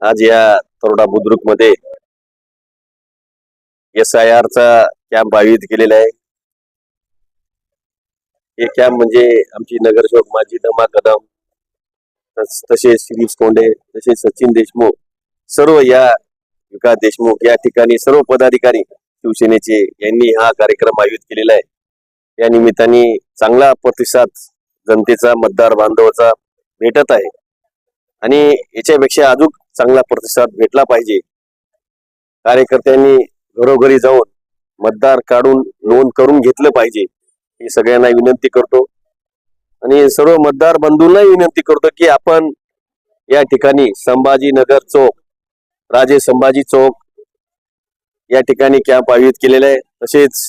आज या तरोडा बुद्रुक मध्ये SIR चा कॅम्प आयोजित केलेला आहे। हे कॅम्प म्हणजे आमची नगरसेवक माजी धमा कदम, तसेच शिरीष कोंडे, तसेच सचिन देशमुख, सर्व या विकास देशमुख या ठिकाणी सर्व पदाधिकारी शिवसेनेचे यांनी हा कार्यक्रम आयोजित केलेला आहे। या निमित्ताने चांगला प्रतिसाद जनतेचा, मतदार बांधवाचा भेटत आहे आणि याच्यापेक्षा अजून चांगला प्रतिसाद भेटला पाहिजे। कार्यकर्त्यांनी घरोघरी जाऊन मतदार काढून नोंद करून घेतलं पाहिजे ही सगळ्यांना विनंती करतो आणि सर्व मतदार बंधूंना विनंती करतो की आपण या ठिकाणी संभाजीनगर चौक, राजे संभाजी चौक या ठिकाणी कॅम्प आयोजित केलेला आहे। तसेच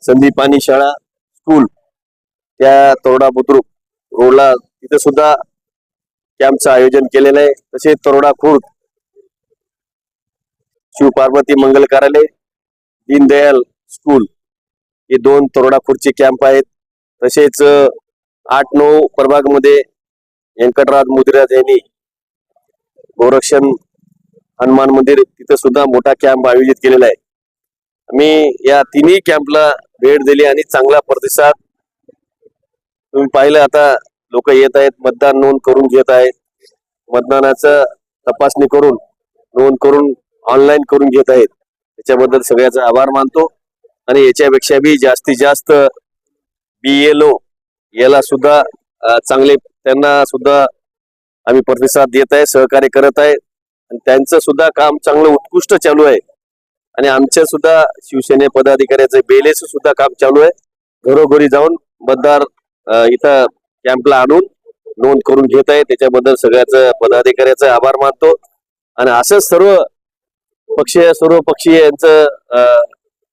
संदीपानी शाळा स्कूल त्या तरोडा बुद्रुक रोडला तिथे सुद्धा कॅम्पचं आयोजन केलेलं आहे। तसेच तरोडा खुर्द शिव पार्वती मंगल कार्यालय, दीनदयाल स्कूल हे दोन तरोडा खुर्दचे कॅम्प आहेत। तसेच 8-9 प्रभाग मध्ये व्यंकटराज मुदिराज यांनी गोरक्षण हनुमान मंदिर तिथे सुद्धा मोठा कॅम्प आयोजित केलेला आहे। आम्ही या तिन्ही कॅम्पला भेट दिली आणि चांगला प्रतिसाद तुम्ही पाहिलं। आता लोक येत आहेत, मतदान नोंद करून घेत आहेत, मतदानाचं तपासणी करून नोंद करून ऑनलाईन करून घेत आहेत। त्याच्याबद्दल सगळ्याचा आभार मानतो आणि याच्यापेक्षा बी जास्तीत जास्त BLO याला सुद्धा चांगले त्यांना सुद्धा आम्ही प्रतिसाद देत आहे, सहकार्य करत आहे आणि त्यांचं सुद्धा काम चांगलं उत्कृष्ट चालू आहे आणि आमच्या सुद्धा शिवसेने पदाधिकाऱ्याचं बेलेचं सुद्धा काम चालू आहे। घरोघरी जाऊन मतदार इथं कॅम्पला आणून नोंद करून घेत आहे। त्याच्याबद्दल सगळ्याचं पदाधिकाऱ्याचं आभार मानतो आणि असंच सर्व पक्षीय यांचं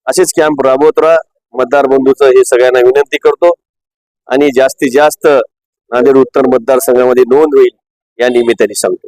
असेच कॅम्प राबवत राहा मतदार बंधूचं हे सगळ्यांना विनंती करतो आणि जास्तीत जास्त नांदेड उत्तर मतदारसंघामध्ये नोंद होईल या निमित्ताने सांगतो।